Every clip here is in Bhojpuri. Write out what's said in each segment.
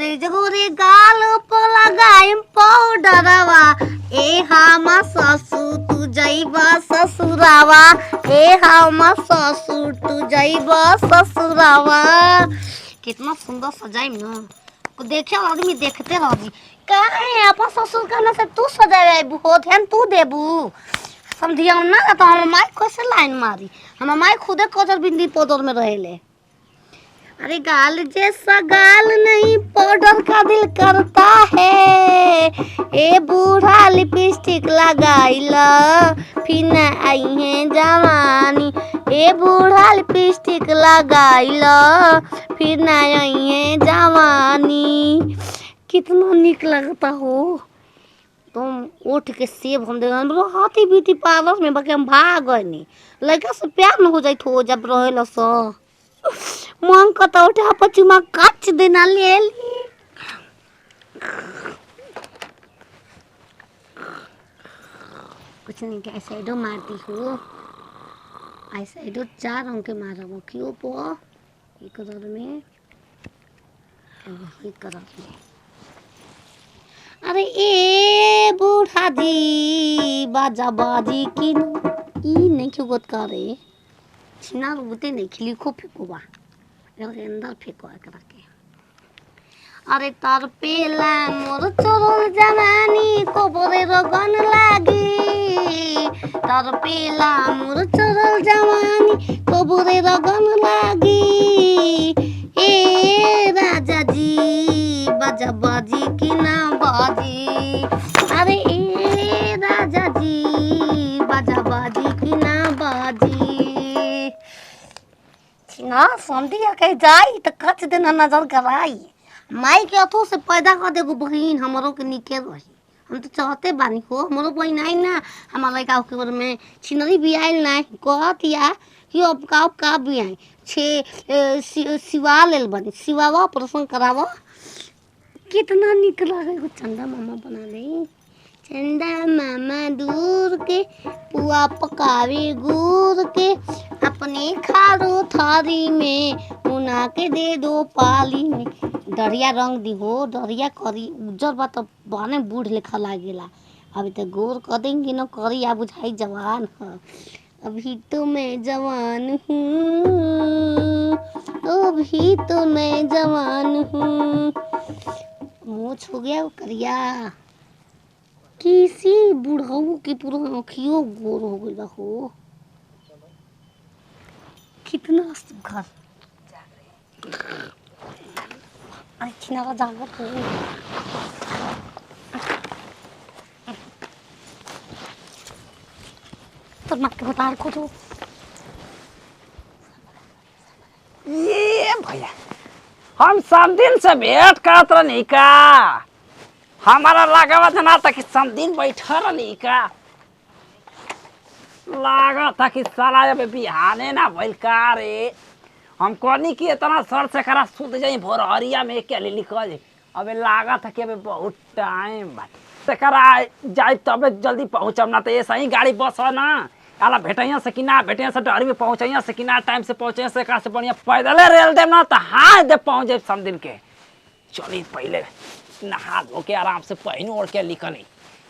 गोरे गोरे गाल पर लगाइम पाउडरवा ए हमा ससुर तू जइबा ससुरावा ए हमा ससुर तू जइबा ससुरावा। कितना सुंदर सजाइम ना देखे आदमी देखते रही काहे अपन ससुर कहना से तू सजाए हो ध्यान तू देबू समझिया ना तो हम माई कैसे लाइन मारी हम माई खुदे कजर बिंदी पाउडर में रहेले। अरे गाल जैसा गाल नहीं पाउडर का दिल करता है ए बूढ़ा लिपस्टिक लगाइला फिर न आई है जवानी ए बूढ़ा लिपस्टिक लगाइला फिर न आई है जवानी। कितना निक लगता हो तुम उठ के सेब हम दे हाथी बीती पार्लर में बाकी हम भाग गए नहीं लड़का से प्यार न हो जाए हो जब रहे सो मांग कता उठा पचुमा काच देना ले ली। कुछ नहीं क्या ऐसा मारती हूँ ऐसा 4 रंग के मारा वो क्यों पो एक कलर में एक कलर में। अरे ए बूढ़ा जी बाजा बाजी की ई नहीं क्यों गोत करे छिना बुते नहीं खिली को फेंको बा अंदर फेंको एकरा के। अरे तार पेला मोर चोरल जवानी को बोरे रगन लागी तार पेला मोर चोरल जवानी को बोरे रगन लागी ए राजा जी बाजा बाजी की ना बाजी अरे ए राजा जी बाजा बाजी की ना बाजी ना समझिया कहीं जाई तो कच देना नजर कराई माई के अथो से पैदा कर देगो बहन हमरो के निके रही हम तो चाहते बानी हो हमरो बहन आई ना हमारा लड़का के बारे में छिनरी भी आइल ना कहतिया कि अब का भी आई छे सिवा लेल बनी सिवावा ऑपरेशन करावा कितना निक लगे चंदा मामा बना ले चंदा मामा दूर के पुआ पकावे गुड़ के अपने खारो थारी में उना के दे दो पाली में डरिया रंग दी हो डरिया करी उज्जर बा तो बने बूढ़ लेखा लागेला अभी तो गोर कर देंगे न करी आ बुझाई जवान है अभी तो मैं जवान हूँ अभी तो मैं जवान हूँ मुँह छू गया करिया किसी बुढ़ाऊ की पूरा आँखियों गोर हो गई हो कितना सुखर अरे छिना जागर हो तो मत के बता को तो ये भैया हम सब दिन से भेंट करत रहनी का हमारा लगावा जना था कि सब दिन बैठा रहनी का लागा था कि साला जब बिहाने ना भइल का रे हम कहनी कि इतना सर से करा सुत जाई भोरहरिया में के लिए निकल अबे लागा था कि अबे बहुत टाइम बा से करा जाए तबे जल्दी पहुंचब ना तो ऐसा ही गाड़ी बस है ना आला भेटैया से कि ना भेटैया से डर में पहुंचैया से कि ना टाइम से पहुंचैया से का से बढ़िया पैदले रेल देम ना तो हाँ दे पहुंच जाए सब दिन के चली पहले नहा धो के आराम से पहन ओढ़ के निकली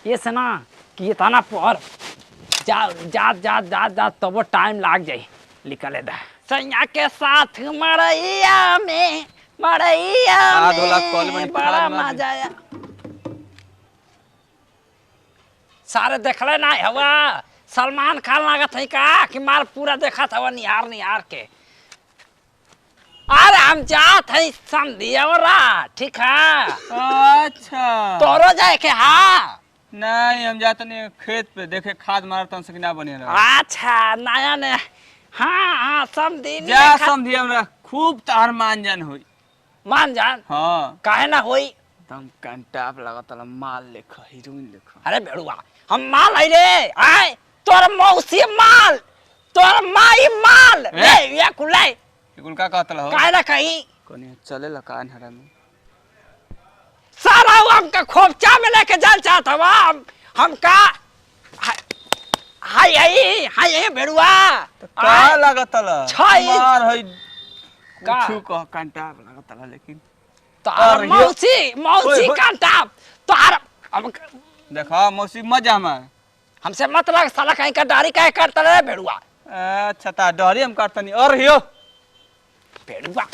ये से ना कि ये थाना पर जा तब टाइम लाग जाए निकले दा सैया के साथ मड़ैया में बड़ा मजा आया सारे देखले ना हवा सलमान खान लागत है का कि मार पूरा देखा था निहार के अरे हम जात है समझिया ठीक है अच्छा तोरो जाए के हाँ नहीं हम जाते नहीं खेत पे देखे खाद मारता से ना बने अच्छा नया ने हाँ समझी जा समझी हमरा खूब तार मान जान होई मान जान हाँ काहे ना होई एकदम कंटाप लगता माल लेखा हीरोइन लेखा अरे बेड़ुआ हम माल है रे आए तोर मौसी माल तोर माई माल रे ये कुलाई कुल का कहतला हो काहे ना कहीं कोनी चले लका अनहरा में सारा हमका खोपचा में लेके चल चाहत हवा हम का हाय बेड़ुआ तो का लगतला छाई मार होई का कुछ कह कंटाप लगतला लेकिन त तोहार मौसी मौसी कांटा तोहार अब देखो मौसी मजा में हमसे मत लग साला कहीं का दाढ़ी काहे काटता रे भेड़ुआ अच्छा ता डहरी हम काटतनी और हियो भेड़ुआ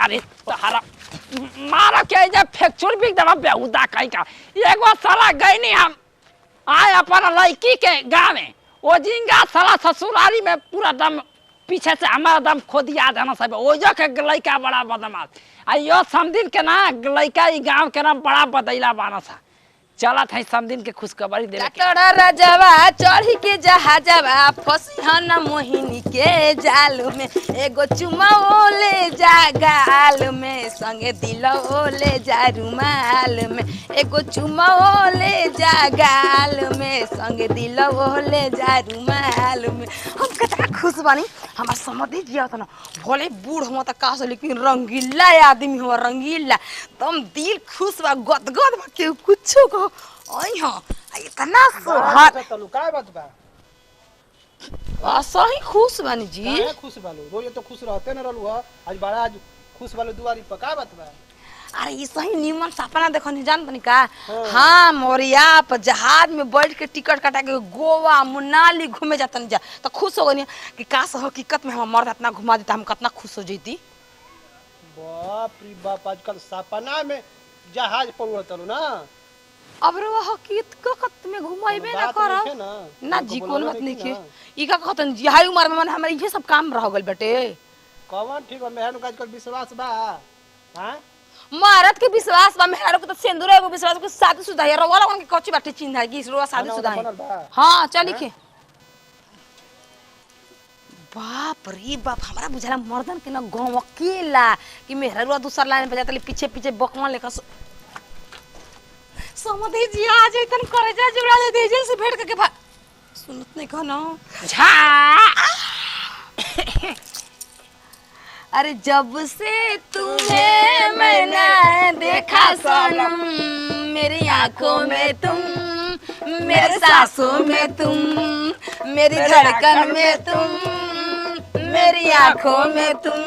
अरे तोहारा मारा के जे फ्रैक्चर भी दवा बेहुदा कहीं का एगो साला गई नहीं हम आए अपन लड़की के गाँव में वो जिंगा साला ससुराली में पूरा दम पीछे से हमारा दम खोदिया देना सब ओजो के लड़का बड़ा बदमाश आ यो समदिन के ना लड़का ई गांव के ना बड़ा बदैला बाना सा चला था समदिन के खुशखबरी दे कटोरा राजवा चढ़ी के जहाजवा फसिहन मोहिनी के जाल में एगो चुमा ले जा गाल में संगे दिल ले जा रुमाल में एगो चुमा ले जा गाल में संगे दिल ले जा रुमाल में हम कितना खुश बानी हमार समझ जिया था ना भले बूढ़ हुआ तो का लेकिन रंगीला आदमी हुआ रंगीला तुम दिल खुश बा गदगद बा के कुछ को ओई हां इतना सुहाग तलू काय बात बा सही खुश बानी जी काहे खुश बालू रोज तो खुश रहते न रहलू आज बड़ा आज खुश बालू दुआरी पर का बात बा अरे ये सही निमन सपना देखो नहीं जान बनी का हाँ मोरिया पर जहाज में बैठ के टिकट कटा के गोवा मनाली घूमे जातन जा तो खुश हो गनी कि काश हकीकत में हम मर्द इतना घुमा देता हम कितना खुश हो जैती बाप रे बाप आजकल सपना में जहाज पर उड़तलू ना अब रे हकीकत में घुमाइबे ना कर ना जी कोन बात नहीं के ई का कहतन जी हाई उम्र में मन हमरे ये सब काम रह गइल बेटे कौन ठीक बा मेहन का आजकल विश्वास बा हां मर्द के विश्वास बा मेहरा को तो सिंदूर एगो विश्वास को शादीशुदा है रोवाला कोन के कच्ची बाटे चिन्ह है कि रोवा शादीशुदा है हां चली के बाप रे बाप हमरा बुझाला मर्दन के ना गांव अकेला कि मेहरा दूसरा लाइन पे जातले पीछे पीछे बकवान लेकर समझे जी आ जाए तन करे जा जुड़ा दे जेल से भेंट के सुनत नहीं कहना झा अरे जब से तुम्हें मैंने देखा सनम मेरी आंखों में तुम मेरे सांसों में तुम मेरी धड़कन में तुम मेरी आंखों में तुम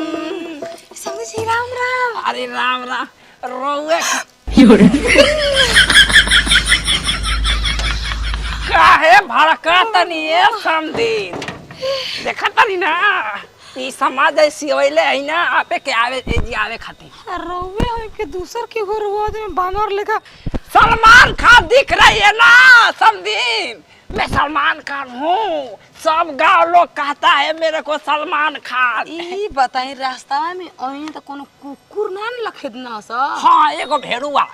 समझी राम राम अरे राम राम रोए काहे भड़का तनी ए समदिन देखा तनी ना ई समाज ऐसी होइले है ना आपे के आवे जी आवे खातिर रोवे है के दूसर के घर वो आदमी बानर लेखा सलमान खान दिख रही है ना समदिन मैं सलमान खान हूँ सब गांव लोग कहता है मेरे को सलमान खान ई बताई रास्ता में ओही तो कोनो कुकुर ना लखेद ना सा हाँ एगो भेड़ुआ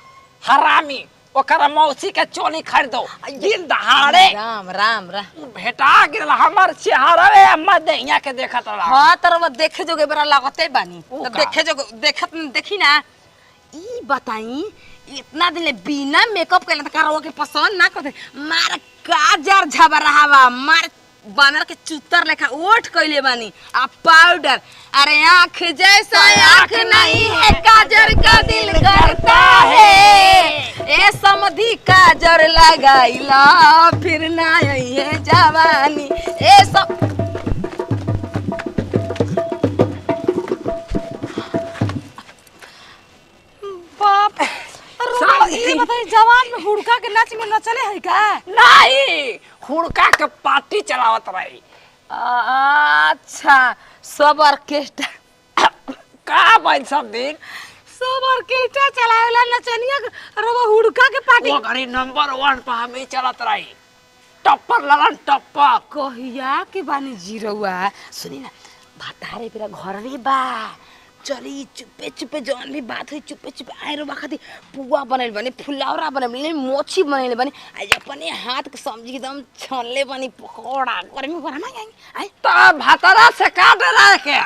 हरामी ओकरा मौसी के चोली खरीदो दिन दहाड़े राम राम राम भेटा गेल हमर चेहरा रे मदैया के देखत रहा हां तरवा देखे जोगे बरा लागते बानी ऊ तो का? देखे जो देखत देखी ना ई बताई इतना दिन ले बिना मेकअप कइला त करवा के पसंद ना करते मार काजर झबरहावा मार बानर के चुतर लेखा ओठ कइले बानी आ पाउडर अरे आंख जैसा आंख नहीं है काजर का दिल करता है ए समधी काजर लगाइला फिर ना ये जवानी ए सब बाप ये बताइए जवान में हुड़का के नाच में नचले है का नहीं हुड़का के पार्टी चलावत रही अच्छा सब ऑर्केस्ट्रा का बन सब दिन सब ऑर्केस्ट्रा चलावेला नचनिया रवा हुड़का के पार्टी वो घड़ी नंबर 1 पर हमें चलत रही टप्पर ललन टप्पर कहिया के बानी जीरवा सुनी ना भातारे पेरा घर रे बा चली चुपे चुपे जौन भी बात हुई चुपे चुपे आए रो बाखती पुआ बनल बनी फुलौरा बनल बनी मोची बनल बनी आज अपने हाथ के समझी एकदम छनले बनी पकोड़ा गर्मी गरमा आई तो भातरा से काट रहा है क्या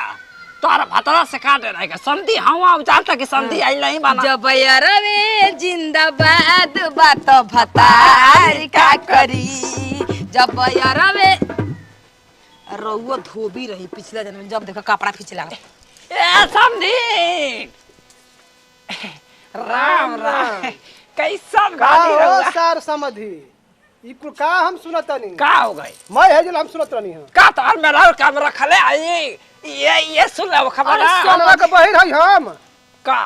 तोरा भातरा से काट रहा है क्या समधी हम जानता कि समधी आई नहीं बना जब यारवे जिंदाबाद बात भतार का करी जब यारवे रउआ धोबी रही पिछला जन्म में जब देखा कपड़ा खींच लगा ए समधी राम राम कैसा गाली का रहा सर समझी ई कुल का हम सुनतनी का हो गई मैं है जो हम सुनत रहनी है का तार में लाल काम रखले आई ये सुन ले खबर सोनवा के बहिर है हम का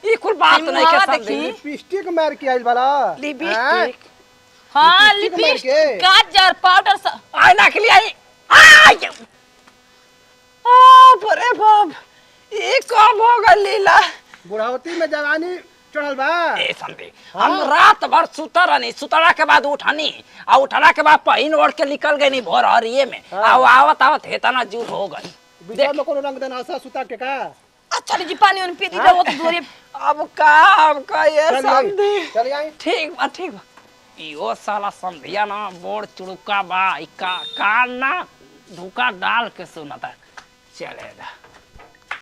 ई कुल बात नहीं के मुहावा समझी देखी। लिपस्टिक मार के आइल बाला लिपस्टिक हाँ लिपस्टिक मार के। लिपस्टिक काजर पाउडर सब आईना के लिए आई आई आ अरे बाप ई कब हो गई लीला बुढ़ावती में जवानी चढ़ल बा। ए समझी हम रात भर सुतर रहनी सुतला के बाद उठनी आ उठला के बाद पहिन ओढ़ के निकल गई नी भोर हरिये में आ आवत आवत हेतना जूर हो गई बिचार में कोनो रंग देना आशा सुता के का। अच्छा जी पानी उन पी दी वो तो दूरे अब का ये समझी चल आई ठीक बा इहो साला समझिया ना बोर चुड़ुका बा ई का ना धोखा डाल के सुनता चलेगा